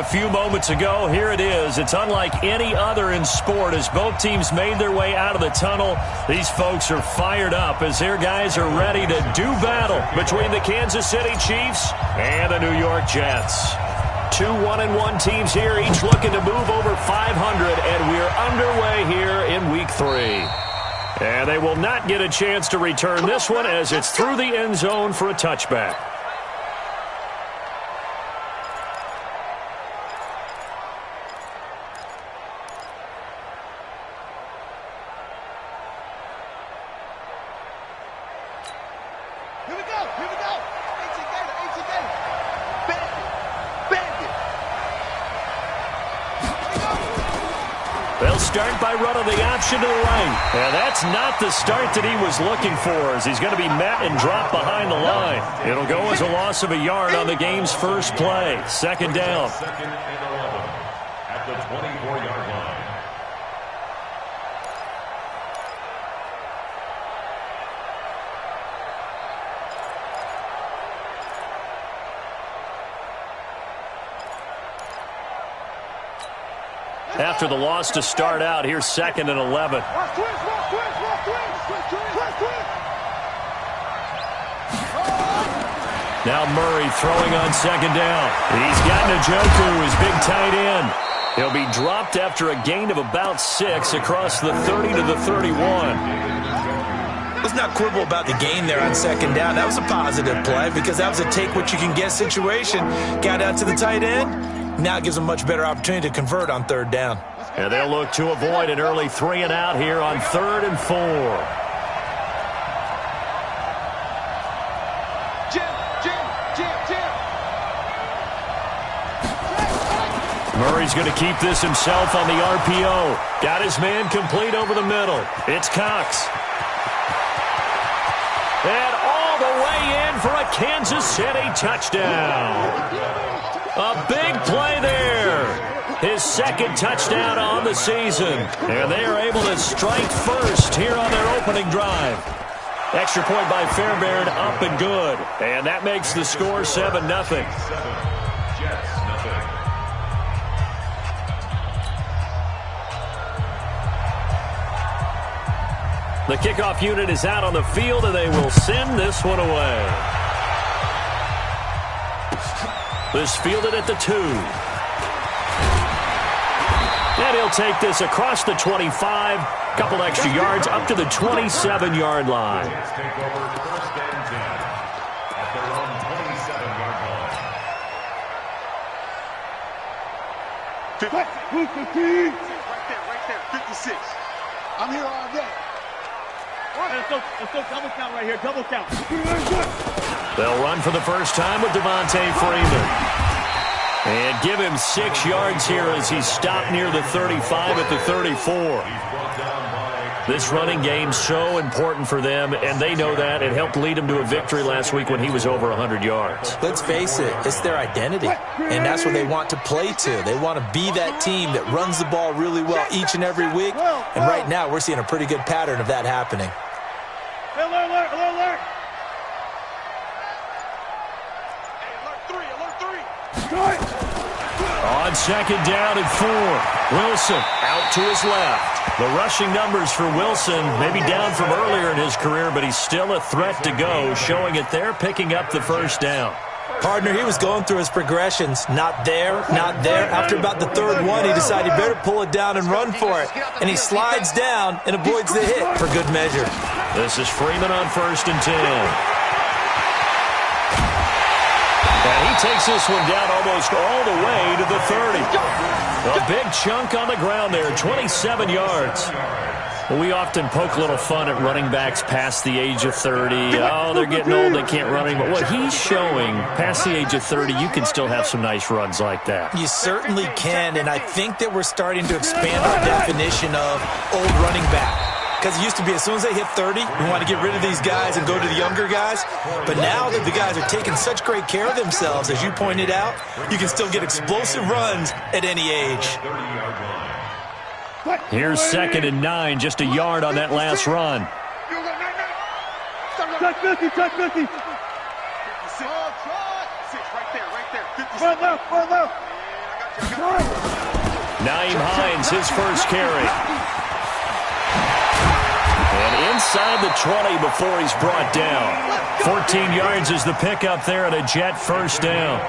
a few moments ago. Here it is. It's unlike any other in sport as both teams made their way out of the tunnel. These folks are fired up as their guys are ready to do battle between the Kansas City Chiefs and the New York Jets. Two 1-1 teams here, each looking to move over 500, and we're underway here in Week 3. And they will not get a chance to return this one as it's through the end zone for a touchback. They'll start by running the option to the right. And that's not the start that he was looking for, as he's going to be met and dropped behind the line. It'll go as a loss of a yard on the game's first play. Second down. Second and 11 at the 24-yard line. After the loss to start out, here's second and 11. Now Murray throwing on second down. He's got Njoku, his big tight end. He'll be dropped after a gain of about 6 across the 30 to the 31. Let's not quibble about the gain there on second down. That was a positive play because that was a take-what-you-can-get situation. Got out to the tight end. Now it gives them a much better opportunity to convert on third down. And they'll look to avoid an early 3 and out here on 3rd and 4. Murray's going to keep this himself on the RPO. Got his man complete over the middle. It's Cox. And all the way in for a Kansas City touchdown. A big play there. His second touchdown on the season. And they are able to strike first here on their opening drive. Extra point by Fairbairn, up and good. And that makes the score 7-0. The kickoff unit is out on the field, and they will send this one away. This fielded at the 2. And he'll take this across the 25. Couple extra yards up to the 27-yard line. Take over first and 10 at their own 27-yard line. 50. Right there, 56. I'm here all day. Let's go double count right here, double count. They'll run for the first time with Devontae Freeman. And give him 6 yards here as he's stopped near the 35 at the 34. This running game's so important for them, and they know that. It helped lead him to a victory last week when he was over 100 yards. Let's face it, it's their identity, and that's what they want to play to. They want to be that team that runs the ball really well each and every week, and right now we're seeing a pretty good pattern of that happening. Alert. On second down and 4, Wilson out to his left. The rushing numbers for Wilson may be down from earlier in his career, but he's still a threat to go, showing it there, picking up the first down. Partner, he was going through his progressions. Not there, not there. After about the third one, he decided he better pull it down and run for it. And he slides down and avoids the hit for good measure. This is Freeman on 1st and 10. And he takes this one down almost all the way to the 30. A big chunk on the ground there, 27 yards. Well, we often poke a little fun at running backs past the age of 30. Oh, they're getting old, they can't run anymore. What he's showing, past the age of 30, you can still have some nice runs like that. You certainly can, and I think that we're starting to expand our definition of old running back. Because it used to be as soon as they hit 30, we want to get rid of these guys and go to the younger guys. But now that the guys are taking such great care of themselves, as you pointed out, you can still get explosive runs at any age. Here's 2nd and 9, just a yard on that last run. Touch 50. 56. Right there. 56. Nyheim Hines, his first carry. And inside the 20 before he's brought down. 14 yards is the pickup there and a Jet first down.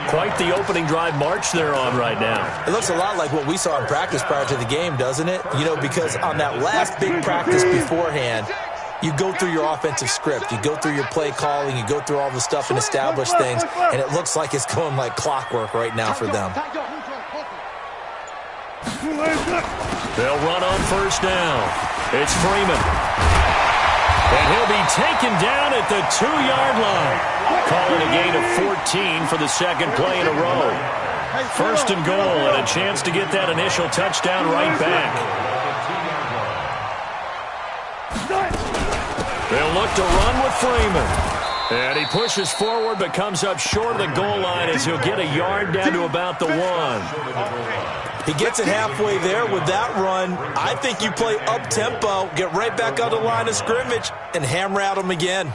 Quite the opening drive march they're on right now. It looks a lot like what we saw in practice prior to the game, doesn't it? You know, because on that last big practice beforehand, you go through your offensive script. You go through your play calling. You go through all the stuff and establish things. And it looks like it's going like clockwork right now for them. They'll run on first down. It's Freeman. And he'll be taken down at the 2-yard line. Calling a gain of 14 for the second play in a row. First and goal and a chance to get that initial touchdown right back. They'll look to run with Freeman. And he pushes forward but comes up short of the goal line as he'll get a yard down to about the 1. He gets it halfway there with that run. I think you play up-tempo, get right back on the line of scrimmage, and hammer at him again.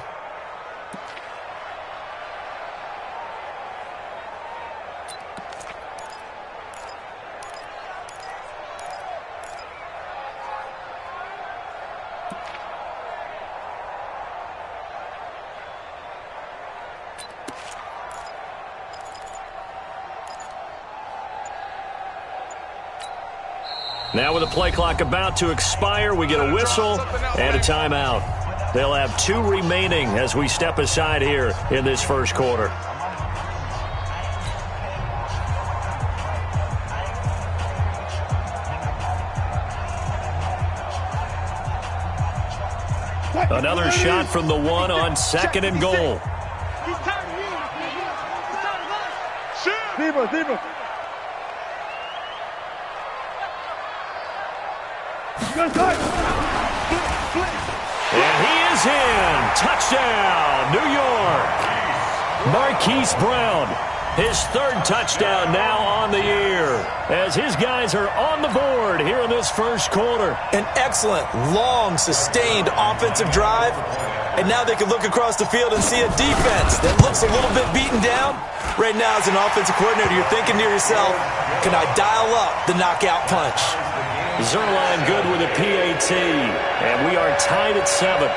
Now with the play clock about to expire, we get a whistle and a timeout. They'll have 2 remaining as we step aside here in this first quarter. Another shot from the 1 on second and goal. And he is in. Touchdown, New York. Marquise Brown, his 3rd touchdown now on the year as his guys are on the board here in this first quarter. An excellent, long, sustained offensive drive. And now they can look across the field and see a defense that looks a little bit beaten down. Right now, as an offensive coordinator, you're thinking to yourself, can I dial up the knockout punch? Zuerlein good with a PAT, and we are tied at 7.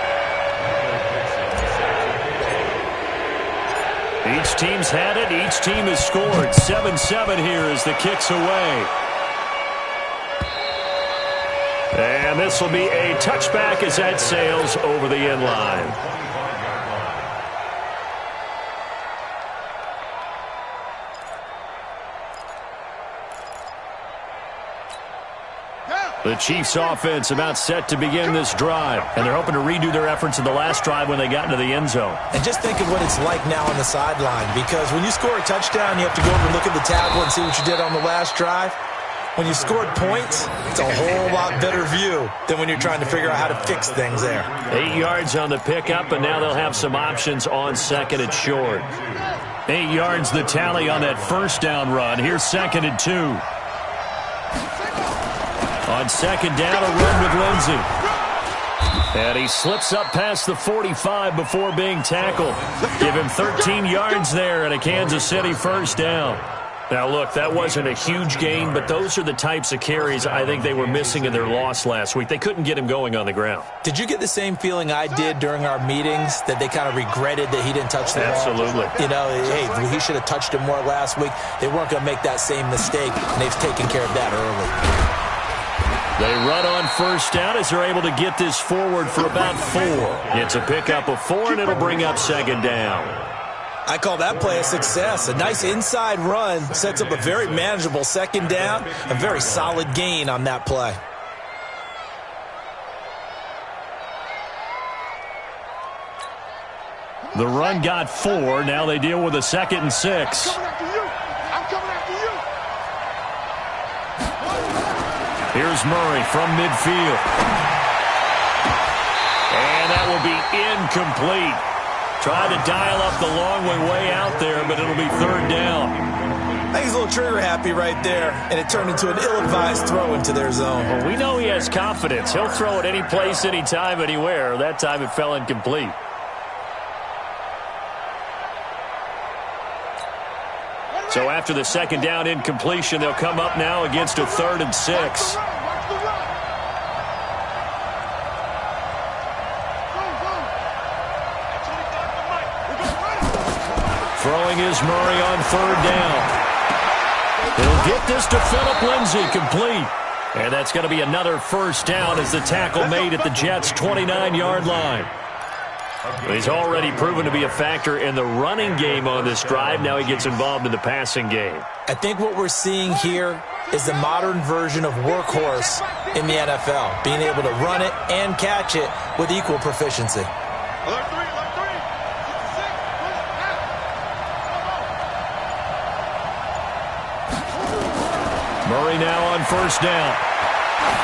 Each team's had it. Each team has scored. 7-7 here as the kick's away. And this will be a touchback as that sails over the end line. The Chiefs offense about set to begin this drive, and they're hoping to redo their efforts in the last drive when they got into the end zone. And just think of what it's like now on the sideline, because when you score a touchdown, you have to go over and look at the table and see what you did on the last drive. When you scored points, it's a whole lot better view than when you're trying to figure out how to fix things there. 8 yards on the pickup, and now they'll have some options on second and short. 8 yards the tally on that first down run. Here's second and 2. On second down, a run with Lindsey. And he slips up past the 45 before being tackled. Give him 13 yards there and a Kansas City first down. Now, look, that wasn't a huge gain, but those are the types of carries I think they were missing in their loss last week. They couldn't get him going on the ground. Did you get the same feeling I did during our meetings, that they kind of regretted that he didn't touch the ball? Absolutely. You know, hey, he should have touched it more last week. They weren't going to make that same mistake, and they've taken care of that early. They run on first down as they're able to get this forward for about 4. It's a pickup of 4, and it'll bring up second down. I call that play a success. A nice inside run sets up a very manageable second down, a very solid gain on that play. The run got 4. Now they deal with a 2nd and 6. I'm coming after you. Here's Murray from midfield. And that will be incomplete. Tried to dial up the long way out there, but it'll be third down. I think he's a little trigger happy right there, and it turned into an ill-advised throw into their zone. Well, we know he has confidence. He'll throw it any place, anytime, anywhere. That time it fell incomplete. So after the second down incompletion, they'll come up now against a 3rd and 6. Throwing is Murray on 3rd down. He'll get this to Phillip Lindsay, complete. And that's going to be another first down as the tackle made at the Jets' 29-yard line. He's already proven to be a factor in the running game on this drive. Now he gets involved in the passing game. I think what we're seeing here is the modern version of workhorse in the NFL, being able to run it and catch it with equal proficiency. Murray now on first down.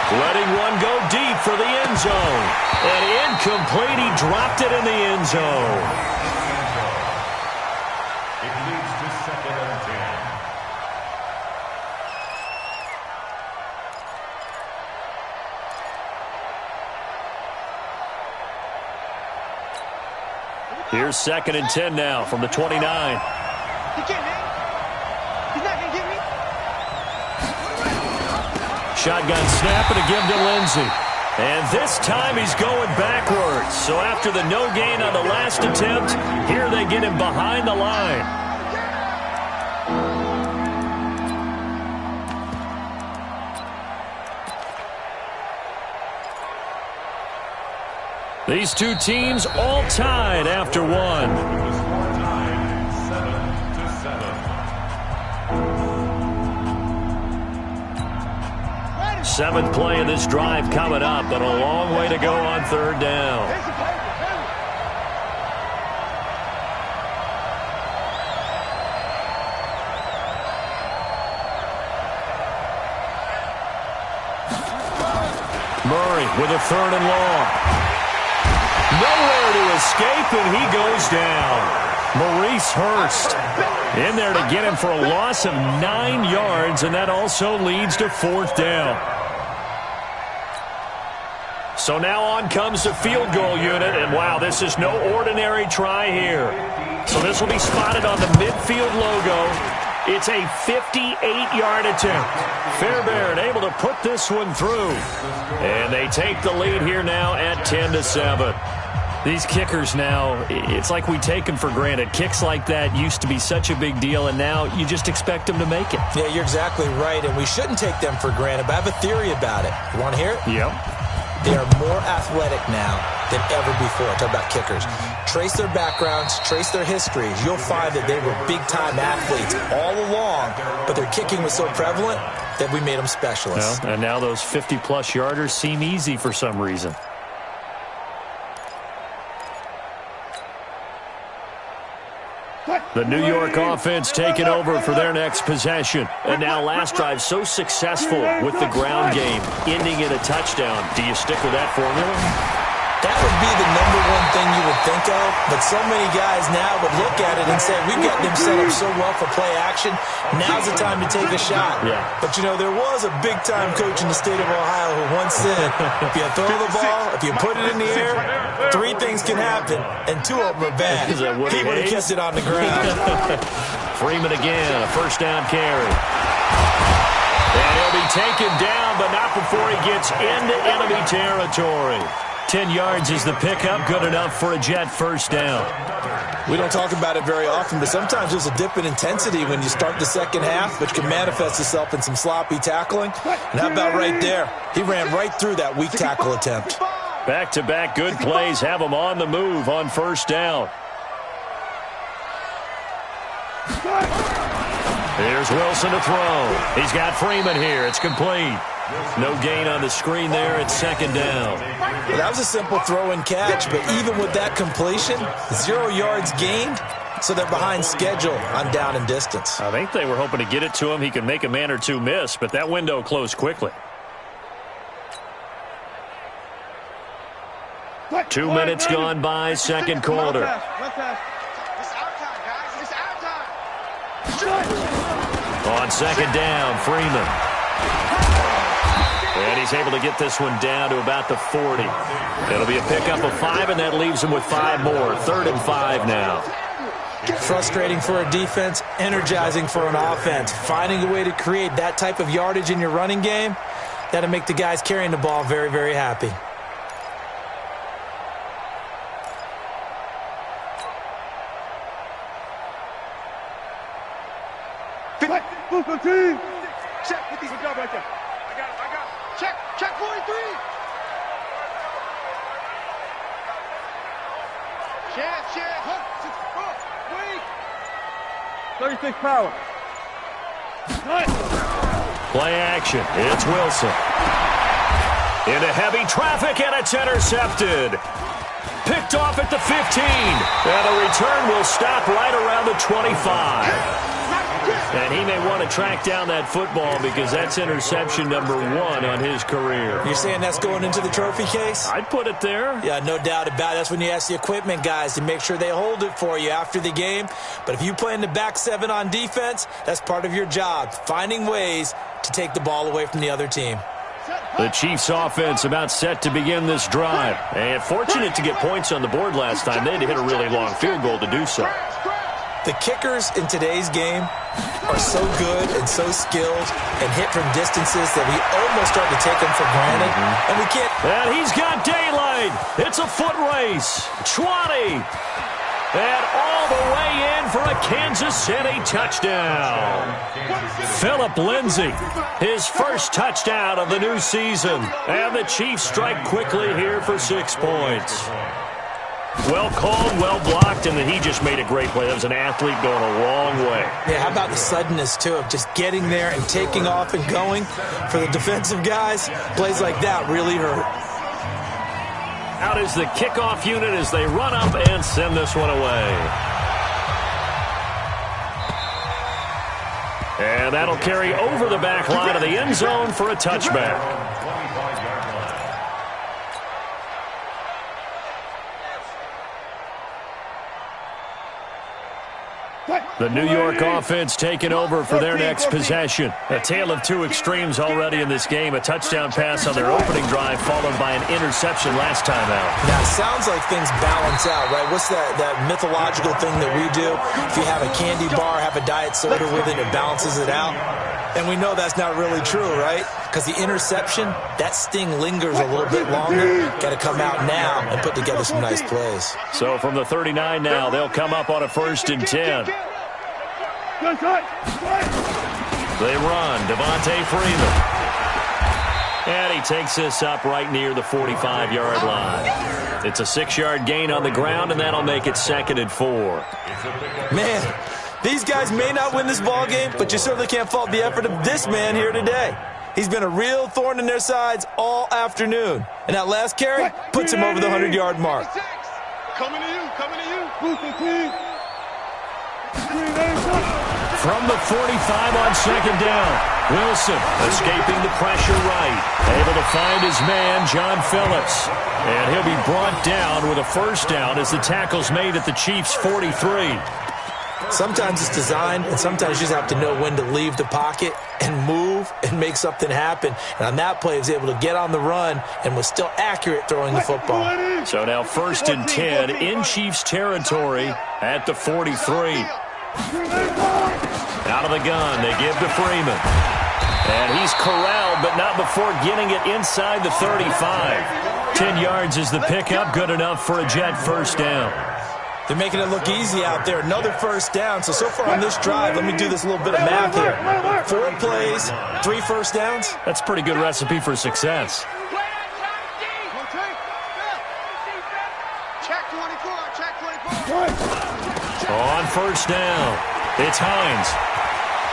Letting one go deep for the end zone. And incomplete. He dropped it in the end zone. It leads to 2nd and 10. Here's 2nd and 10 now from the 29. Shotgun snap and a give to Lindsay. And this time he's going backwards. So after the no gain on the last attempt, here they get him behind the line. These two teams all tied after one. 7th play of this drive coming up, but a long way to go on 3rd down. Murray with a 3rd and long. Nowhere to escape, and he goes down. Maurice Hurst in there to get him for a loss of 9 yards, and that also leads to 4th down. So now on comes the field goal unit, and wow, this is no ordinary try here. So this will be spotted on the midfield logo. It's a 58-yard attempt. Fairbairn able to put this one through. And they take the lead here now at 10-7. These kickers now, it's like we take them for granted. Kicks like that used to be such a big deal, and now you just expect them to make it. Yeah, you're exactly right, and we shouldn't take them for granted, but I have a theory about it. You want to hear it? Yep. They are more athletic now than ever before. Talk about kickers. Trace their backgrounds, trace their histories. You'll find that they were big-time athletes all along, but their kicking was so prevalent that we made them specialists. Well, and now those 50-plus yarders seem easy for some reason. The New York offense taking over for their next possession. And now last drive so successful with the ground game, ending in a touchdown. Do you stick with that formula? That would be the number one thing you would think of, but so many guys now would look at it and say, we've got them set up so well for play action, now's the time to take a shot. Yeah. But, you know, there was a big-time coach in the state of Ohio who once said, if you throw the ball, if you put it in the air, 3 things can happen, and 2 of them are bad. Is that He would have kept it on the ground. Freeman again, a first down carry. And he'll be taken down, but not before he gets into enemy territory. 10 yards is the pickup, good enough for a Jet first down. We don't talk about it very often, but sometimes there's a dip in intensity when you start the second half, which can manifest itself in some sloppy tackling. And how about right there? He ran right through that weak tackle attempt. Back-to-back good plays have him on the move on first down. Here's Wilson to throw. He's got Freeman here. It's complete. No gain on the screen there. It's second down. Well, that was a simple throw and catch, but even with that completion, 0 yards gained, so they're behind schedule on down and distance. I think they were hoping to get it to him. He could make a man or two miss, but that window closed quickly. 2 minutes gone by, second quarter. It's our time, guys. It's our time. On second down, Freeman. And he's able to get this one down to about the 40. It'll be a pickup of 5, and that leaves him with 5 more. 3rd and 5 now. Frustrating for a defense, energizing for an offense. Finding a way to create that type of yardage in your running game, that'll make the guys carrying the ball very, very happy. Check with these guys right there. I got it. Check 43. Wait. 36 power. Play action. It's Wilson. Into heavy traffic, and it's intercepted. Picked off at the 15. And the return will stop right around the 25. And he may want to track down that football because that's interception number 1 on his career. You're saying that's going into the trophy case? I'd put it there. Yeah, no doubt about it. That's when you ask the equipment guys to make sure they hold it for you after the game. But if you play in the back 7 on defense, that's part of your job, finding ways to take the ball away from the other team. The Chiefs offense about set to begin this drive. And fortunate to get points on the board last time. They had to hit a really long field goal to do so. The kickers in today's game are so good and so skilled and hit from distances that we almost start to take them for granted. And we can't. And he's got daylight. It's a foot race. 20. And all the way in for a Kansas City touchdown. Phillip Lindsay, his first touchdown of the new season. And the Chiefs strike quickly here for 6 points. Well called, well blocked, and then he just made a great play. That was an athlete going a long way. Yeah, how about the suddenness, too, of just getting there and taking off and going? For the defensive guys, plays like that really hurt. Out is the kickoff unit as they run up and send this one away. And that'll carry over the back line of the end zone for a touchback. The New York offense taking over for their next possession. A tale of 2 extremes already in this game. A touchdown pass on their opening drive followed by an interception last time out. Now, it sounds like things balance out, right? What's that mythological thing that we do? If you have a candy bar, have a diet soda with it, it balances it out. And we know that's not really true, right? Because the interception, that sting lingers a little bit longer. Got to come out now and put together some nice plays. So from the 39 now, they'll come up on a 1st and 10. They run. Devontae Freeman. And he takes this up right near the 45-yard line. It's a 6-yard gain on the ground, and that'll make it 2nd and 4. Man, these guys may not win this ball game, but you certainly can't fault the effort of this man here today. He's been a real thorn in their sides all afternoon. And that last carry puts him over the 100-yard mark. Coming to you. From the 45 on 2nd down, Wilson escaping the pressure right. Able to find his man, John Phillips. And he'll be brought down with a 1st down as the tackle's made at the Chiefs' 43. Sometimes it's designed, and sometimes you just have to know when to leave the pocket and move and make something happen. And on that play, he was able to get on the run and was still accurate throwing the football. So now 1st and 10 in Chiefs territory at the 43. Out of the gun, they give to Freeman. And he's corralled, but not before getting it inside the 35. 10 yards is the pickup, good enough for a Jet 1st down. They're making it look easy out there. Another 1st down. So far on this drive, let me do this little bit of math here. 4 plays, 3 1st downs. That's a pretty good recipe for success. On 1st down, it's Hines.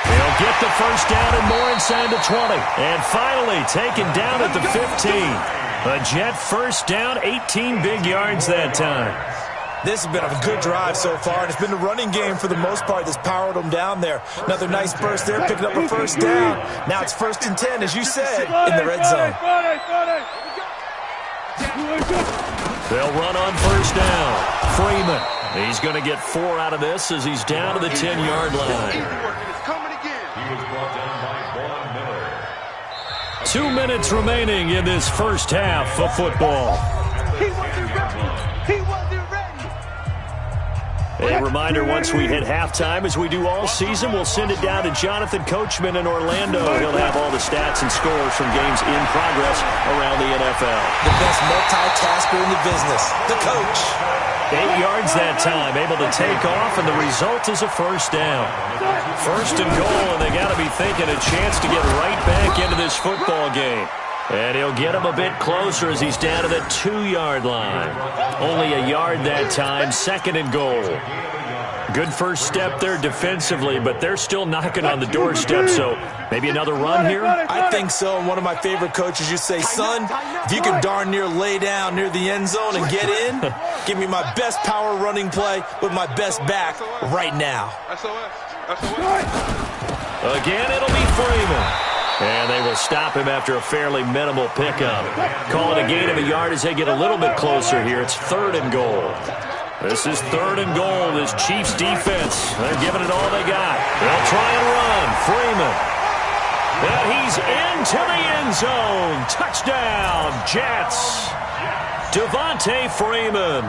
He'll get the 1st down and more inside the 20. And finally taken down at the 15. A Jet 1st down, 18 big yards that time. This has been a good drive so far, and it's been the running game for the most part that's powered them down there. Another nice burst there, picking up a 1st down. Now it's 1st and 10, as you said, in the red zone. They'll run on 1st down. Freeman, he's going to get 4 out of this as he's down to the 10-yard line. 2 minutes remaining in this 1st half of football. A reminder, once we hit halftime, as we do all season, we'll send it down to Jonathan Coachman in Orlando. He'll have all the stats and scores from games in progress around the NFL. The best multitasker in the business, the coach. 8 yards that time, able to take off, and the result is a first down. First and goal, and they got to be thinking a chance to get right back into this football game. And he'll get him a bit closer as he's down to the 2-yard line. Only a yard that time, second and goal. Good first step there defensively, but they're still knocking on the doorstep, so maybe another run here? I think so. And one of my favorite coaches used to say, son, if you can darn near lay down near the end zone and get in, give me my best power running play with my best back right now. Again, it'll be Freeman. And they will stop him after a fairly minimal pickup. Call it a gain of a yard as they get a little bit closer here. It's third and goal. This is third and goal. This Chiefs defense, they're giving it all they got. They'll try and run. Freeman. And he's into the end zone. Touchdown, Jets. Devontae Freeman.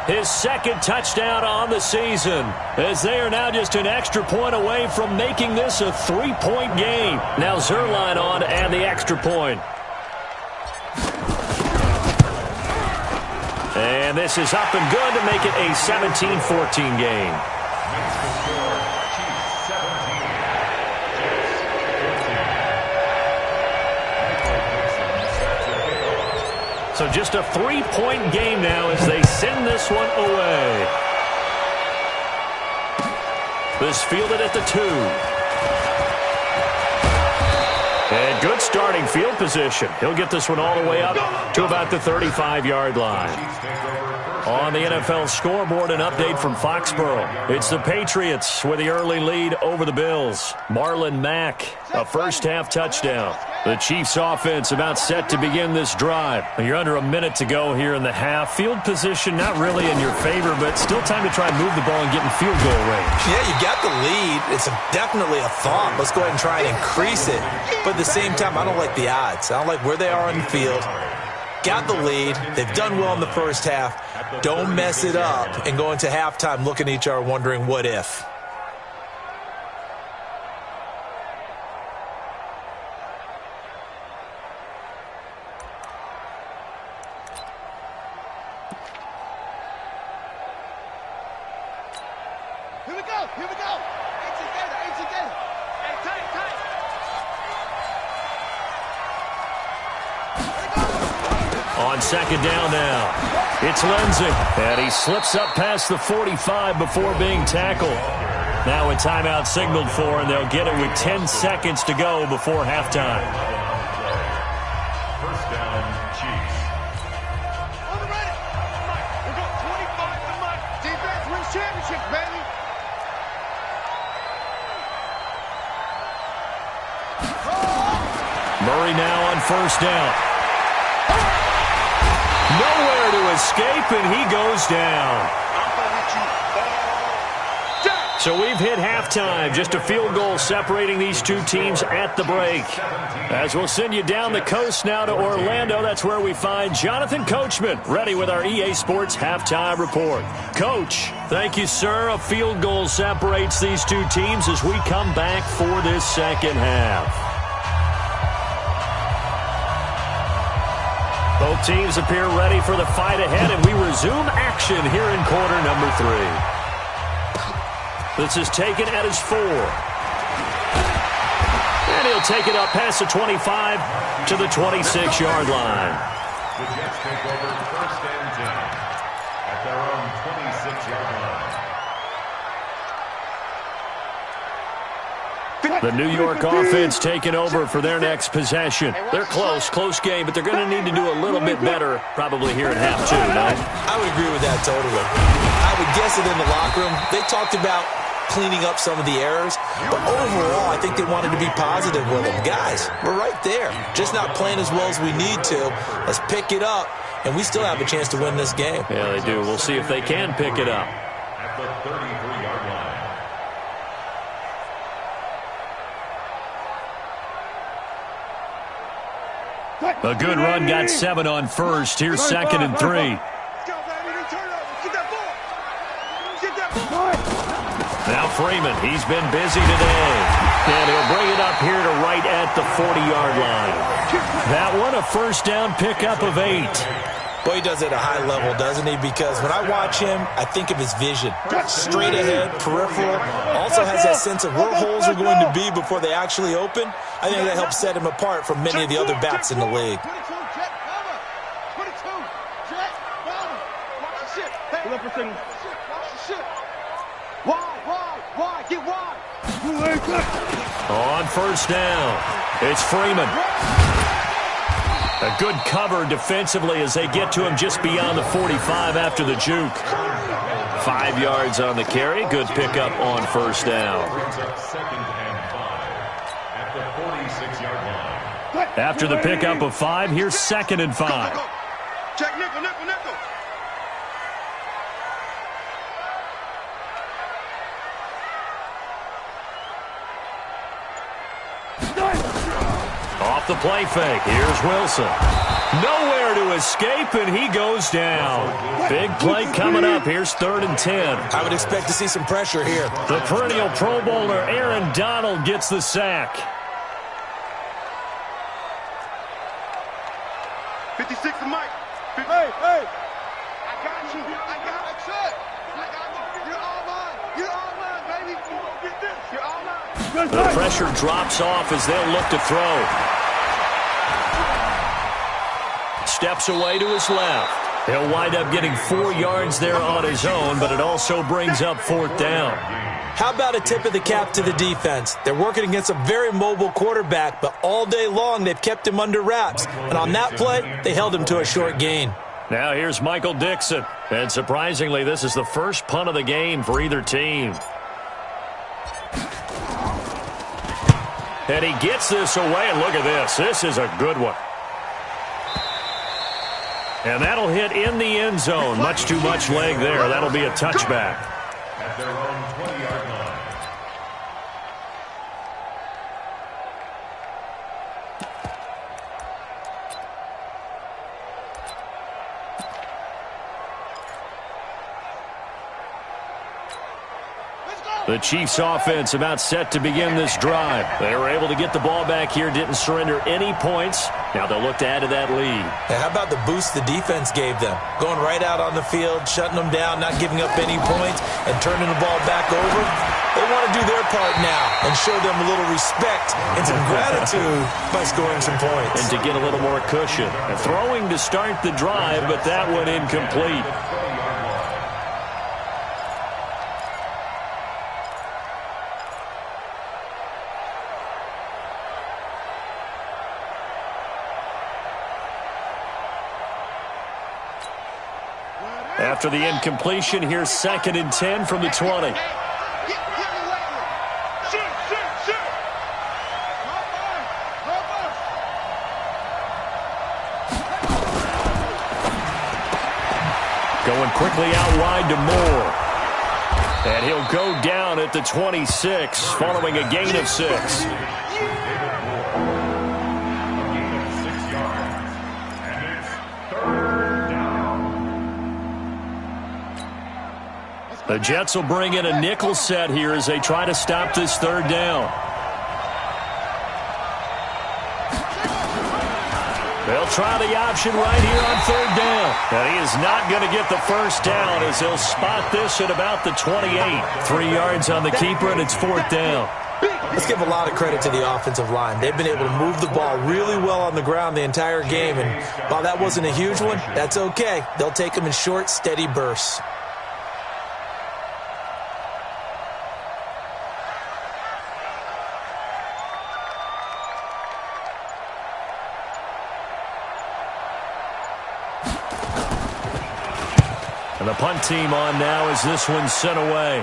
His second touchdown on the season, as they are now just an extra point away from making this a 3-point game. Now Zuerlein on to add the extra point. And this is up and good to make it a 17-14 game. So just a 3-point game now as they send this one away. This fielded at the 2. And good starting field position. He'll get this one all the way up to about the 35-yard line. On the NFL scoreboard, an update from Foxborough. It's the Patriots with the early lead over the Bills. Marlon Mack, a first-half touchdown. The Chiefs offense about set to begin this drive. You're under a minute to go here in the half. Field position not really in your favor, but still time to try and move the ball and get in field goal range. Yeah, you got the lead. It's definitely a thought. Let's go ahead and try and increase it. But at the same time, I don't like the odds. I don't like where they are on the field. Got the lead. They've done well in the first half. Don't mess it up and go into halftime looking at each other wondering what if. Here we go. Here we go. Ain't together. Ain't together. Hey, tight, tight. On second down now, it's Lindsey. And he slips up past the 45 before being tackled. Now a timeout signaled for, and they'll get it with 10 seconds to go before halftime. First down, Chiefs. On the ready. We're going 25 to Mike. Defense wins championships, baby. Murray now on first down. Nowhere to escape, and he goes down. So we've hit halftime. Just a field goal separating these two teams at the break. As we'll send you down the coast now to Orlando, that's where we find Jonathan Coachman, ready with our EA Sports halftime report. Coach, thank you, sir. A field goal separates these two teams as we come back for this second half. Both teams appear ready for the fight ahead, and we resume action here in quarter number 3. This is taken at his 4. And he'll take it up past the 25 to the 26-yard line. The Jets take over first and 10 at their own 26-yard line. The New York offense taking over for their next possession. They're close game, but they're going to need to do a little bit better probably here in half 2, no? I would agree with that totally. I would guess it in the locker room. They talked about cleaning up some of the errors, but overall, I think they wanted to be positive with them. Guys, we're right there. Just not playing as well as we need to. Let's pick it up, and we still have a chance to win this game. Yeah, they do. We'll see if they can pick it up. At the 33-yard line. A good run, got 7 on first. Here's second and 3. Let's go, baby. Turn over. Get that ball. Get that ball. Freeman. He's been busy today. And he'll bring it up here to right at the 40-yard line. That one, a first down pickup of 8. Well, he does it at a high level, doesn't he? Because when I watch him, I think of his vision. Straight ahead, peripheral. Also has that sense of where holes are going to be before they actually open. I think that helps set him apart from many of the other backs in the league. 22, jet, cover. 22, jet, cover. Watch the shit. Hey, watch the shit. Wide, get wide. On first down, it's Freeman. A good cover defensively as they get to him just beyond the 45 after the juke. 5 yards on the carry. Good pickup on first down. Second and 5 at the 46-yard line. After the pickup of 5, here's 2nd and 5. Check nickel. Off the play fake. Here's Wilson. Nowhere to escape, and he goes down. Big play coming up. Here's 3rd and 10. I would expect to see some pressure here. The perennial Pro Bowler Aaron Donald gets the sack. 56 to Mike. Hey. I got you. You're all mine, baby. Get this. You're all mine. The pressure drops off as they'll look to throw. Steps away to his left. He'll wind up getting 4 yards there on his own, but it also brings up 4th down. How about a tip of the cap to the defense? They're working against a very mobile quarterback, but all day long they've kept him under wraps. And on that play, they held him to a short gain. Now here's Michael Dixon. And surprisingly, this is the first punt of the game for either team. And he gets this away, and look at this. This is a good one. And that'll hit in the end zone. Much too much leg there. That'll be a touchback. At their own 20-yard line. The Chiefs offense about set to begin this drive. They were able to get the ball back here, didn't surrender any points. Now they'll look to add to that lead. And how about the boost the defense gave them? Going right out on the field, shutting them down, not giving up any points, and turning the ball back over. They want to do their part now and show them a little respect and some gratitude by scoring some points. And to get a little more cushion. And throwing to start the drive, but that one incomplete. After the incompletion, here's 2nd and 10 from the 20. Going quickly out wide to Moore. And he'll go down at the 26, following a gain of 6. The Jets will bring in a nickel set here as they try to stop this 3rd down. They'll try the option right here on 3rd down. And he is not going to get the first down as they'll spot this at about the 28. 3 yards on the keeper, and it's 4th down. Let's give a lot of credit to the offensive line. They've been able to move the ball really well on the ground the entire game. And while that wasn't a huge one, that's okay. They'll take them in short, steady bursts. And the punt team on now as this one's sent away.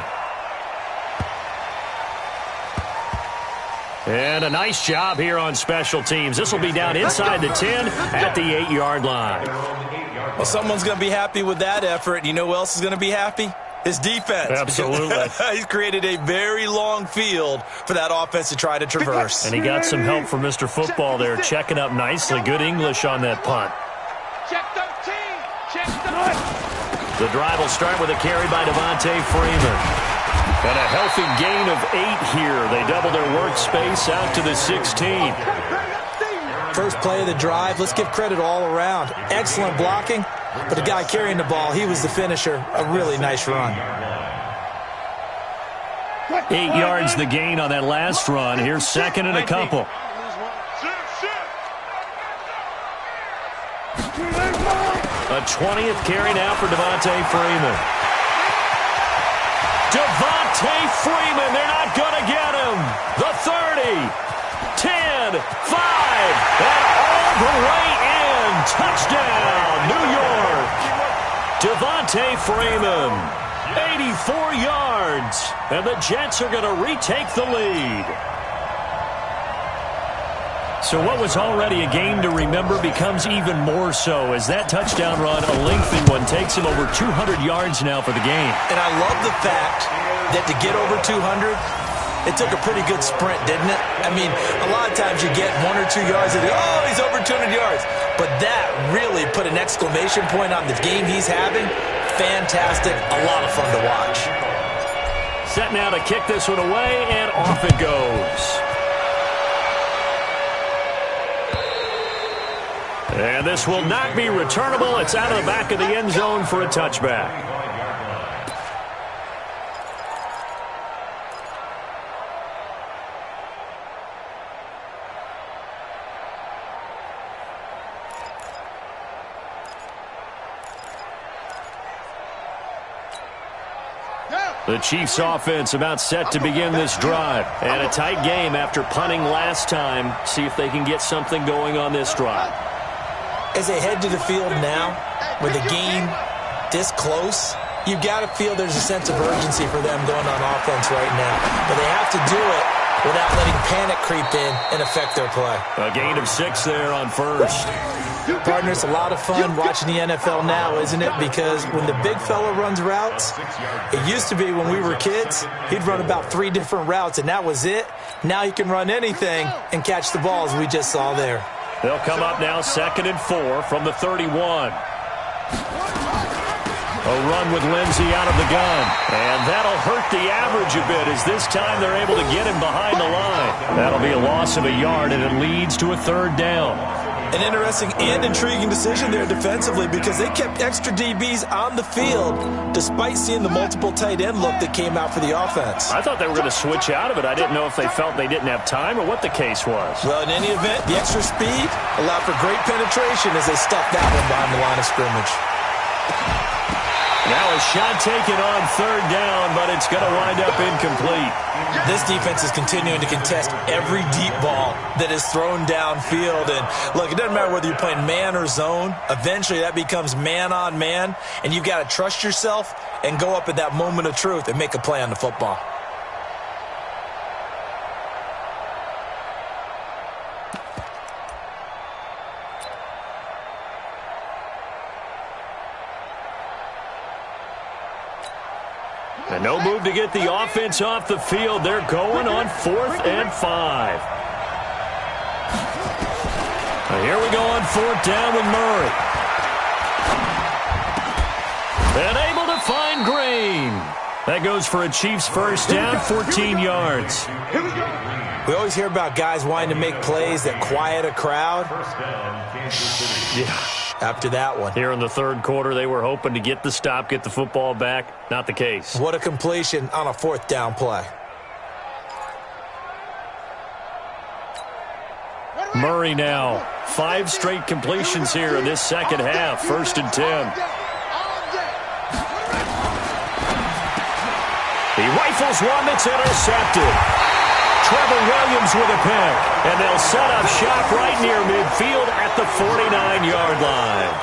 And a nice job here on special teams. This will be down inside the 10 at the 8-yard line. Well, someone's going to be happy with that effort. You know who else is going to be happy? His defense. Absolutely. He's created a very long field for that offense to try to traverse. And he got some help from Mr. Football there, checking up nicely. Good English on that punt. Check 13. Check 13. The drive will start with a carry by Devontae Freeman. And a healthy gain of 8 here. They double their workspace out to the 16. First play of the drive, let's give credit all around. Excellent blocking, but the guy carrying the ball, he was the finisher. A really nice run. 8 yards the gain on that last run. Here's second and a couple. A 20th carry now for Devonta Freeman. Devonta Freeman, they're not going to get him. The 30, 10, 5, and all the way in. Touchdown, New York. Devonta Freeman, 84 yards, and the Jets are going to retake the lead. So what was already a game to remember becomes even more so as that touchdown run, a lengthy one, takes him over 200 yards now for the game. And I love the fact that to get over 200, it took a pretty good sprint, didn't it? I mean, a lot of times you get 1 or 2 yards and oh, he's over 200 yards. But that really put an exclamation point on the game he's having. Fantastic. A lot of fun to watch. Set now to kick this one away, and off it goes. And this will not be returnable. It's out of the back of the end zone for a touchback. The Chiefs offense about set to begin this drive. And a tight game after punting last time. See if they can get something going on this drive. As they head to the field now, with the game this close, you've got to feel there's a sense of urgency for them going on offense right now. But they have to do it without letting panic creep in and affect their play. A gain of 6 there on first. Partner, it's a lot of fun watching the NFL now, isn't it? Because when the big fella runs routes, it used to be when we were kids, he'd run about 3 different routes, and that was it. Now he can run anything and catch the ball, as we just saw there. They'll come up now 2nd and 4 from the 31. A run with Lindsey out of the gun. And that'll hurt the average a bit as this time they're able to get him behind the line. That'll be a loss of a yard, and it leads to a 3rd down. An interesting and intriguing decision there defensively because they kept extra DBs on the field despite seeing the multiple tight end look that came out for the offense. I thought they were going to switch out of it. I didn't know if they felt they didn't have time or what the case was. Well, in any event, the extra speed allowed for great penetration as they stuffed that one behind the line of scrimmage. Now a shot taken on 3rd down, but it's going to wind up incomplete. This defense is continuing to contest every deep ball that is thrown downfield. And look, it doesn't matter whether you're playing man or zone. Eventually that becomes man on man, and you've got to trust yourself and go up at that moment of truth and make a play on the football. And no move to get the offense off the field. They're going on 4th and 5. Now here we go on 4th down with Murray. And able to find Green. That goes for a Chiefs first down, 14 yards. We always hear about guys wanting to make plays that quiet a crowd. Yeah. After that one. Here in the 3rd quarter, they were hoping to get the stop, get the football back. Not the case. What a completion on a 4th down play. Murray now. 5 straight completions here in this 2nd half. 1st and 10. He rifles one that's intercepted. Trevor Williams with a pick. And they'll set up shop right near midfield at the 49-yard line.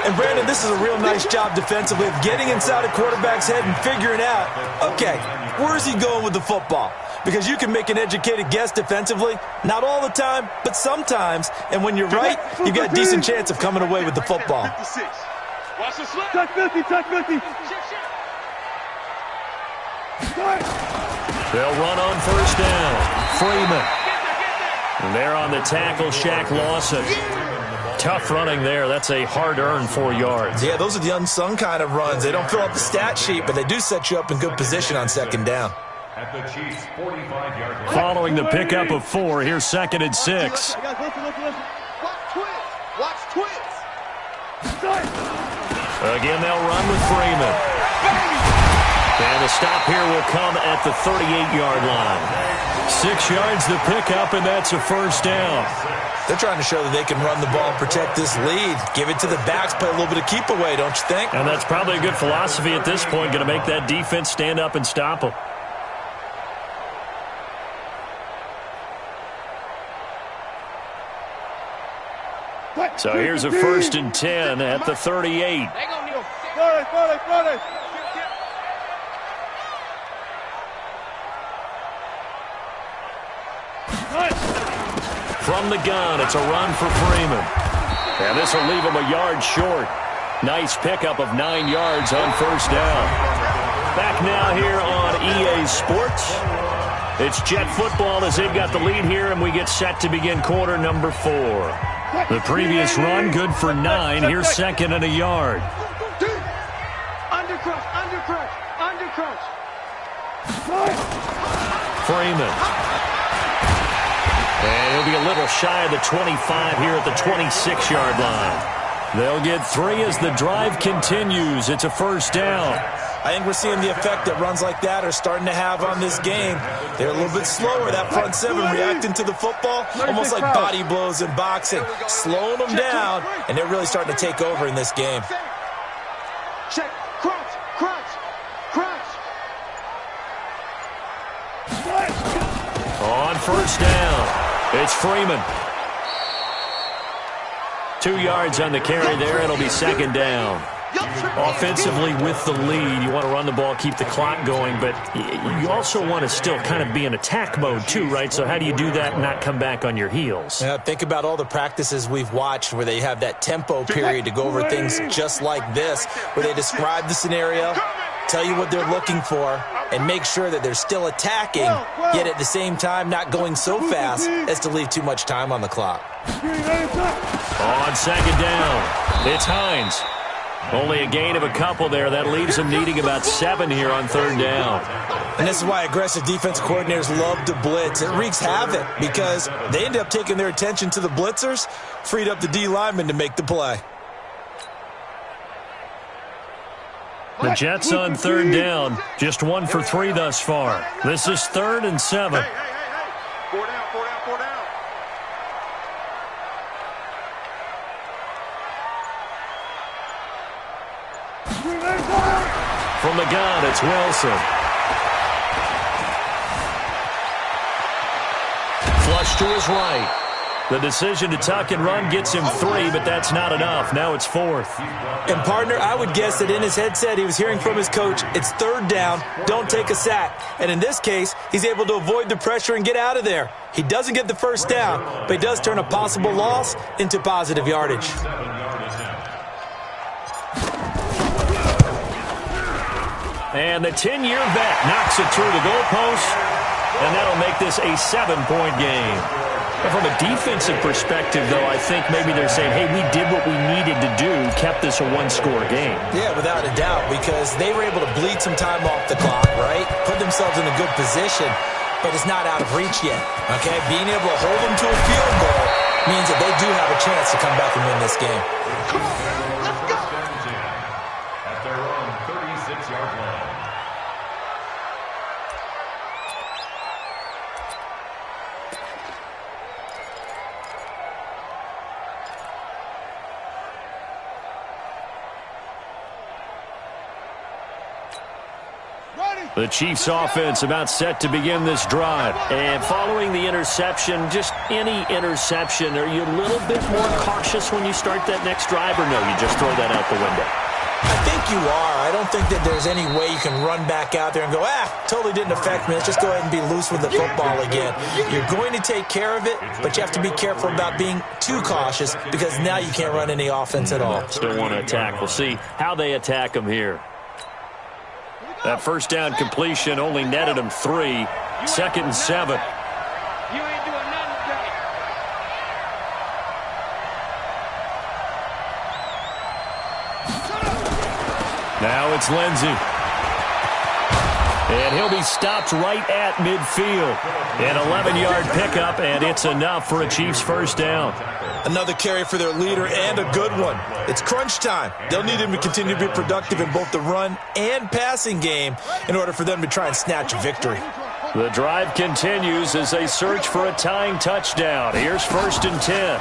And, Brandon, this is a real nice job defensively of getting inside a quarterback's head and figuring out, okay, where's he going with the football? Because you can make an educated guess defensively, not all the time, but sometimes. And when you're right, you've got a decent chance of coming away with the football. Watch the slip. Touch 50, touch 50. They'll run on 1st down. Freeman. And there on the tackle, Shaq Lawson. tough running there. That's a hard-earned 4 yards. Yeah, those are the unsung kind of runs. They don't fill out the stat sheet, but they do set you up in good position on second down. At the Chiefs' 45-yard line. Following the pickup of 4, here's 2nd and 6. Listen. Watch twins. Watch twins. Again, they'll run with Freeman. And the stop here will come at the 38-yard line. 6 yards the pickup, and that's a first down. They're trying to show that they can run the ball and protect this lead. Give it to the backs, play a little bit of keep away, don't you think? And that's probably a good philosophy at this point, going to make that defense stand up and stop them. So here's a 1st and 10 at the 38. From the gun, it's a run for Freeman. And this will leave him a yard short. Nice pickup of 9 yards on first down. Back now here on EA Sports. It's Jet football as they've got the lead here, and we get set to begin quarter number 4. The previous run, good for 9. Here's 2nd and a yard. Undercrunch. Freeman. And he'll be a little shy of the 25 here at the 26-yard line. They'll get 3 as the drive continues. It's a first down. I think we're seeing the effect that runs like that are starting to have on this game. They're a little bit slower, that front 7 reacting to the football, almost like body blows in boxing, slowing them down, and they're really starting to take over in this game. Check. Crunch. On first down, it's Freeman. 2 yards on the carry there. It'll be 2nd down. Offensively with the lead, you want to run the ball, keep the clock going, but you also want to still kind of be in attack mode too, right? So how do you do that and not come back on your heels? Yeah, think about all the practices we've watched where they have that tempo period to go over things just like this, where they describe the scenario, tell you what they're looking for, and make sure that they're still attacking, yet at the same time not going so fast as to leave too much time on the clock. On 2nd down, it's Hines. Only a gain of a couple there. That leaves them needing about 7 here on 3rd down. And this is why aggressive defense coordinators love to blitz. It wreaks havoc because they end up taking their attention to the blitzers, freed up the D lineman to make the play. The Jets on 3rd down, just 1 for 3 thus far. This is 3rd and 7. Hey. 4 down. From the gun, it's Wilson. Flush to his right. The decision to tuck and run gets him 3, but that's not enough. Now it's 4th. And, partner, I would guess that in his headset he was hearing from his coach, it's 3rd down, don't take a sack. And in this case, he's able to avoid the pressure and get out of there. He doesn't get the first down, but he does turn a possible loss into positive yardage. And the 10-year vet knocks it through the goalpost, and that'll make this a 7-point game. But from a defensive perspective, though, I think maybe they're saying, hey, we did what we needed to do, kept this a 1-score game. Yeah, without a doubt, because they were able to bleed some time off the clock, right? Put themselves in a good position, but it's not out of reach yet, okay? Being able to hold them to a field goal means that they do have a chance to come back and win this game. Come on, let's go. At their own 36-yard line. The Chiefs offense about set to begin this drive. And following the interception, just any interception, are you a little bit more cautious when you start that next drive, or no, you just throw that out the window? I think you are. I don't think that there's any way you can run back out there and go, totally didn't affect me. Let's just go ahead and be loose with the football again. You're going to take care of it, but you have to be careful about being too cautious because now you can't run any offense at all. Still want to attack. We'll see how they attack them here. That first down completion only netted him 3. 2nd and 7. You ain't doing nothing today. Now it's Lindsey. And he'll be stopped right at midfield. An 11-yard pickup, and it's enough for a Chiefs first down. Another carry for their leader, and a good one. It's crunch time. They'll need him to continue to be productive in both the run and passing game in order for them to try and snatch a victory. The drive continues as they search for a tying touchdown. Here's 1st and 10.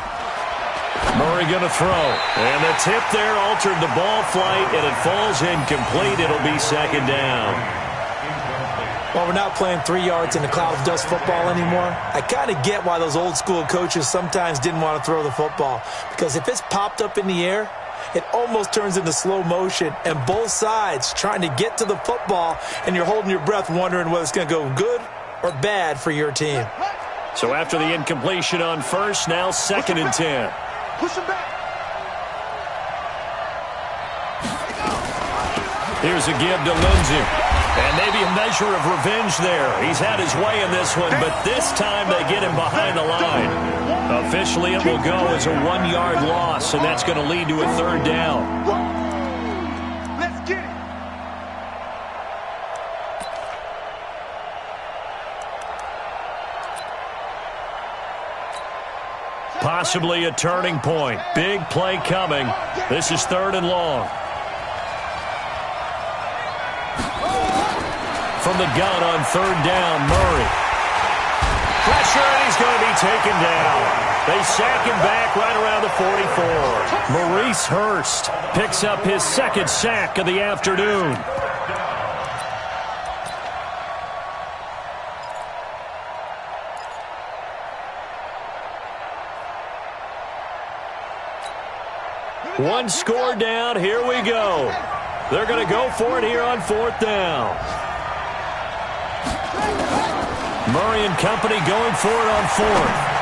Murray going to throw. And the tip there altered the ball flight, and it falls incomplete. It'll be 2nd down. Well, we're not playing 3 yards in a cloud of dust football anymore. I kind of get why those old school coaches sometimes didn't want to throw the football. Because if it's popped up in the air, it almost turns into slow motion. And both sides trying to get to the football, and you're holding your breath wondering whether it's going to go good or bad for your team. So after the incompletion on 1st, now 2nd and 10. Push him back. Here's a give to Lindsey. And maybe a measure of revenge there. He's had his way in this one, but this time they get him behind the line. Officially, it will go as a 1-yard loss, and that's going to lead to a 3rd down. Let's get it. Possibly a turning point. Big play coming. This is 3rd and long. From the gun on 3rd down, Murray. Pressure, and he's going to be taken down. They sack him back right around the 44. Maurice Hurst picks up his 2nd sack of the afternoon. One score down. Here we go. They're going to go for it here on 4th down. Murray and company going for it on 4th.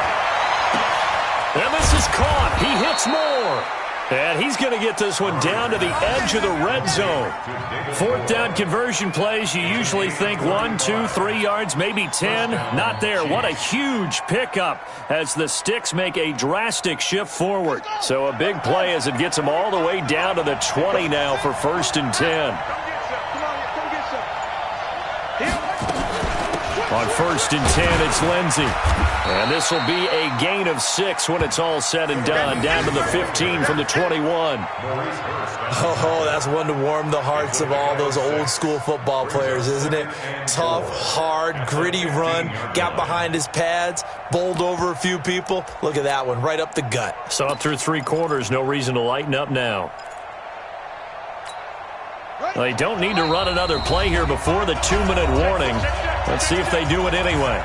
And this is caught. He hits more. And he's going to get this one down to the edge of the red zone. 4th down conversion plays, you usually think 1, 2, 3 yards, maybe 10. Not there. What a huge pickup as the Sticks make a drastic shift forward. So a big play as it gets them all the way down to the 20 now for 1st and 10. On 1st and 10, it's Lindsey. And this will be a gain of 6 when it's all said and done. Down to the 15 from the 21. Oh, that's one to warm the hearts of all those old school football players, isn't it? Tough, hard, gritty run. Got behind his pads, bowled over a few people. Look at that one, right up the gut. Saw it through 3 quarters. No reason to lighten up now. They don't need to run another play here before the 2-minute warning. Let's see if they do it anyway.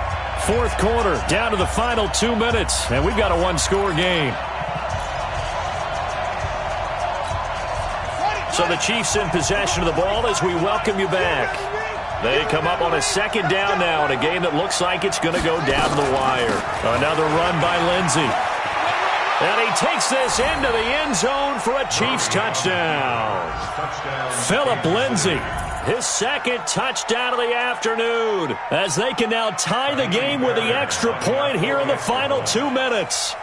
4th quarter, down to the final 2 minutes, and we've got a 1-score game. So the Chiefs in possession of the ball as we welcome you back. They come up on a 2nd down now in a game that looks like it's going to go down the wire. Another run by Lindsey. And he takes this into the end zone for a Chiefs touchdown. Philip Lindsey, his 2nd touchdown of the afternoon, as they can now tie the game with the extra point here in the final 2 minutes.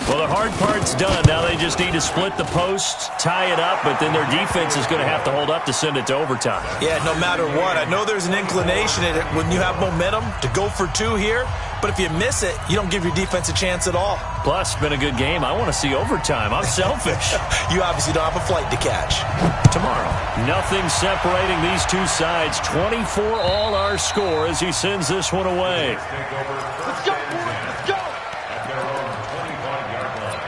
Well, the hard part's done. Now they just need to split the posts, tie it up, but then their defense is going to have to hold up to send it to overtime. Yeah, no matter what. I know there's an inclination in it when you have momentum to go for 2 here, but if you miss it, you don't give your defense a chance at all. Plus, it's been a good game. I want to see overtime. I'm selfish. You obviously don't have a flight to catch. Tomorrow, nothing separating these two sides. 24 all our score as he sends this one away. Let's go, boys. Let's go. At their own 25-yard line.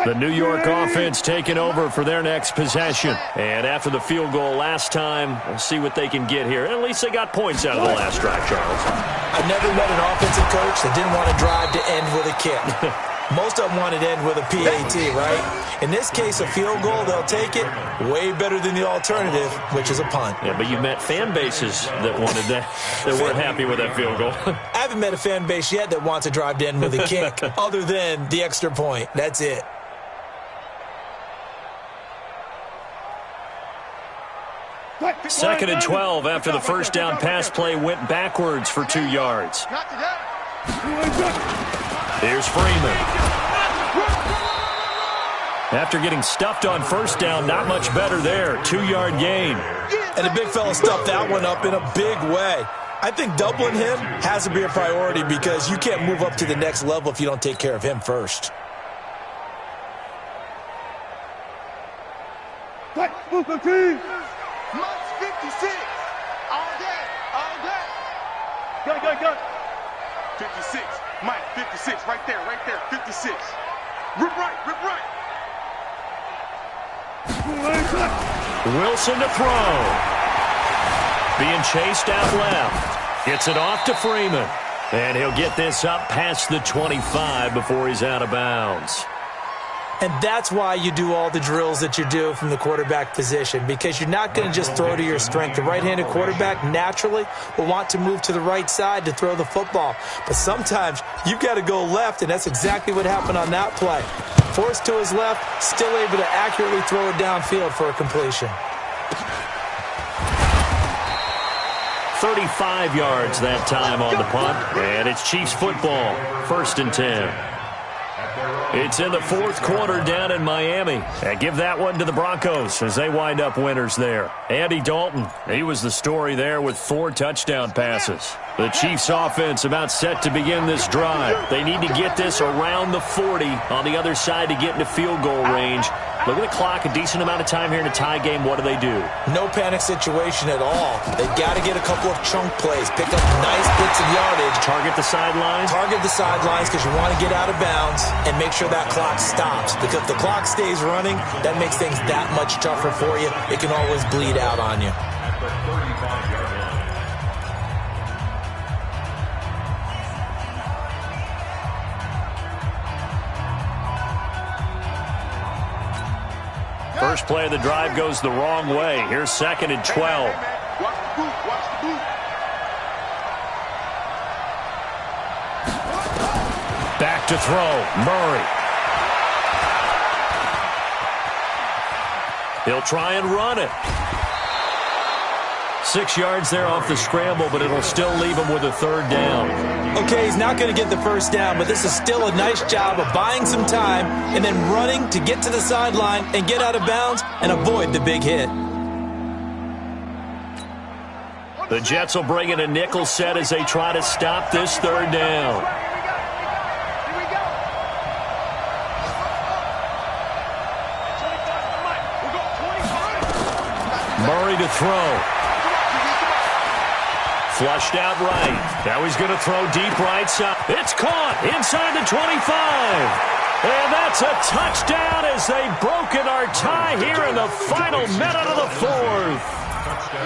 The New York offense taking over for their next possession. And after the field goal last time, we'll see what they can get here. At least they got points out of the last drive, Charles. I've never met an offensive coach that didn't want to drive to end with a kick. Most of them wanted to end with a PAT, right? In this case, a field goal, they'll take it. Way better than the alternative, which is a punt. Yeah, but you've met fan bases that wanted that, that weren't happy with that field goal. I haven't met a fan base yet that wants to drive to end with a kick, other than the extra point. That's it. 2nd and 12 after the first down pass play went backwards for 2 yards. Here's Freeman. After getting stuffed on first down, not much better there. 2-yard gain. And the big fella stuffed that one up in a big way. I think doubling him has to be a priority because you can't move up to the next level if you don't take care of him first. Mike 56. All day. Go. 56. Mike 56. Right there. 56. Rip right. Wilson to throw. Being chased out left. Gets it off to Freeman. And he'll get this up past the 25 before he's out of bounds. And that's why you do all the drills that you do from the quarterback position, because you're not going to just throw to your strength. The right-handed quarterback naturally will want to move to the right side to throw the football. But sometimes you've got to go left, and that's exactly what happened on that play. Forced to his left, still able to accurately throw it downfield for a completion. 35 yards that time on the punt. And it's Chiefs football, 1st and 10. It's in the 4th quarter down in Miami. And give that one to the Broncos as they wind up winners there. Andy Dalton, he was the story there with 4 touchdown passes. The Chiefs offense about set to begin this drive. They need to get this around the 40 on the other side to get into field goal range. Look at the clock, a decent amount of time here in a tie game. What do? No panic situation at all. They've got to get a couple of chunk plays, pick up nice bits of yardage. Target the sidelines? Target the sidelines because you want to get out of bounds and make sure that clock stops. Because if the clock stays running, that makes things that much tougher for you. It can always bleed out on you. First play of the drive goes the wrong way. Here's 2nd and 12. Watch the boot. Back to throw. Murray. He'll try and run it. 6 yards there off the scramble, but it'll still leave him with a 3rd down. Okay, he's not going to get the first down, but this is still a nice job of buying some time and then running to get to the sideline and get out of bounds and avoid the big hit. The Jets will bring in a nickel set as they try to stop this 3rd down. Here we go. We'll go 25. Murray to throw. Flushed out right. Now he's going to throw deep right side. It's caught inside the 25. And that's a touchdown as they've broken our tie here in the final minute of the 4th.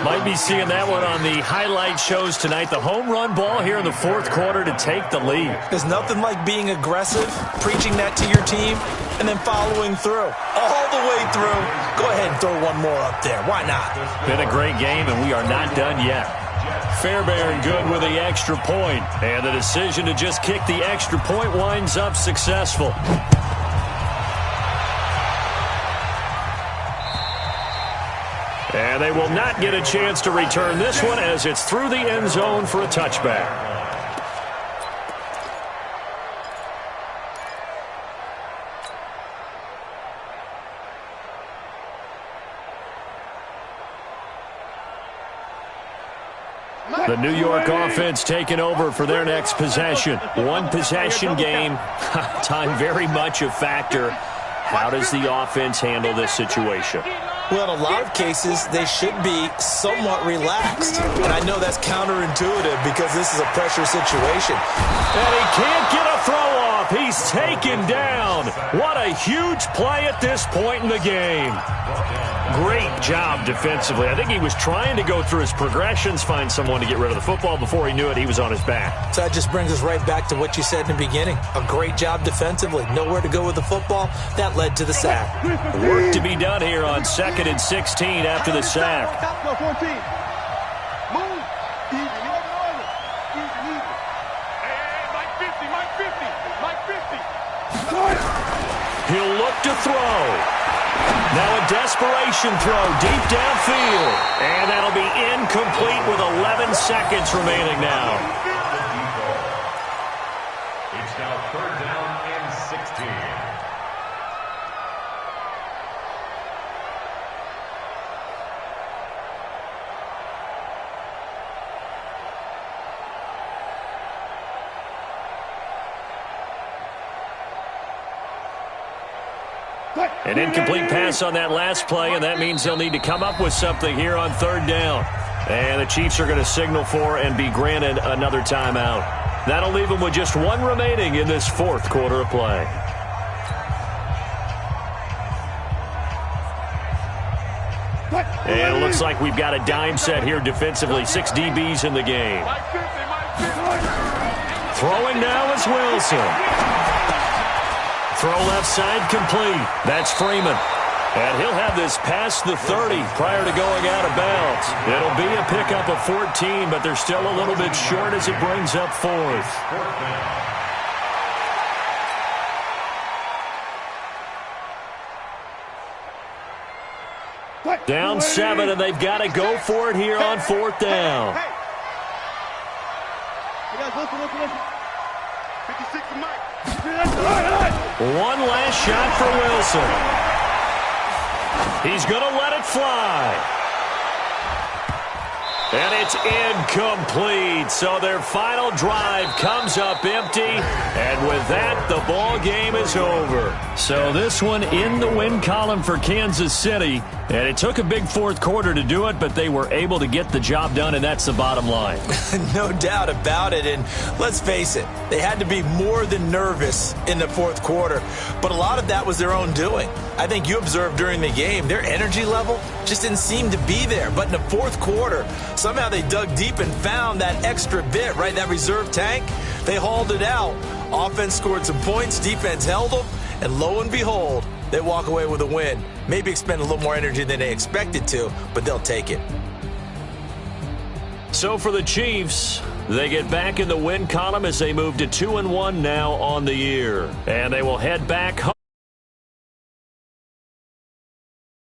Might be seeing that one on the highlight shows tonight. The home run ball here in the 4th quarter to take the lead. There's nothing like being aggressive, preaching that to your team, and then following through. All the way through. Go ahead and throw one more up there. Why not? Been a great game, and we are not done yet. Fairbairn good with the extra point. And the decision to just kick the extra point winds up successful. And they will not get a chance to return this one as it's through the end zone for a touchback. The New York offense taking over for their next possession. One possession game. Time very much a factor. How does the offense handle this situation? Well, in a lot of cases, they should be somewhat relaxed. And I know that's counterintuitive because this is a pressure situation. And he can't get a throw off. He's taken down. What a huge play at this point in the game. Great job defensively. I think he was trying to go through his progressions, find someone to get rid of the football. Before he knew it, he was on his back. So that just brings us right back to what you said in the beginning. A great job defensively. Nowhere to go with the football. That led to the sack. Work to be done here on 2nd and 16 after the sack. Move. Easy. Easy. Hey, Mike 50. He'll look to throw. Now a desperation throw deep downfield. And that'll be incomplete with 11 seconds remaining now. It's now 3rd down and 16. An incomplete pass on that last play, and that means they'll need to come up with something here on 3rd down. And the Chiefs are going to signal for and be granted another timeout. That'll leave them with just 1 remaining in this 4th quarter of play. And it looks like we've got a dime set here defensively. 6 DBs in the game. Throwing now is Wilson. Throw left side complete. That's Freeman. And he'll have this past the 30 prior to going out of bounds. It'll be a pickup of 14, but they're still a little bit short as it brings up 4th. Down 7, and they've got to go for it here on 4th down. Hey, guys, listen. 56 to Mike. One last shot for Wilson. He's going to let it fly. And it's incomplete. So their final drive comes up empty. And with that, the ball game is over. So this one in the win column for Kansas City. And it took a big 4th quarter to do it, but they were able to get the job done, and that's the bottom line. No doubt about it. And let's face it, they had to be more than nervous in the 4th quarter. But a lot of that was their own doing. I think you observed during the game, their energy level just didn't seem to be there. But in the 4th quarter, somehow they dug deep and found that extra bit, right, that reserve tank. They hauled it out. Offense scored some points, defense held them, and lo and behold, they walk away with a win. Maybe expend a little more energy than they expected to, but they'll take it. So for the Chiefs, they get back in the win column as they move to 2-1 now on the year. And they will head back home.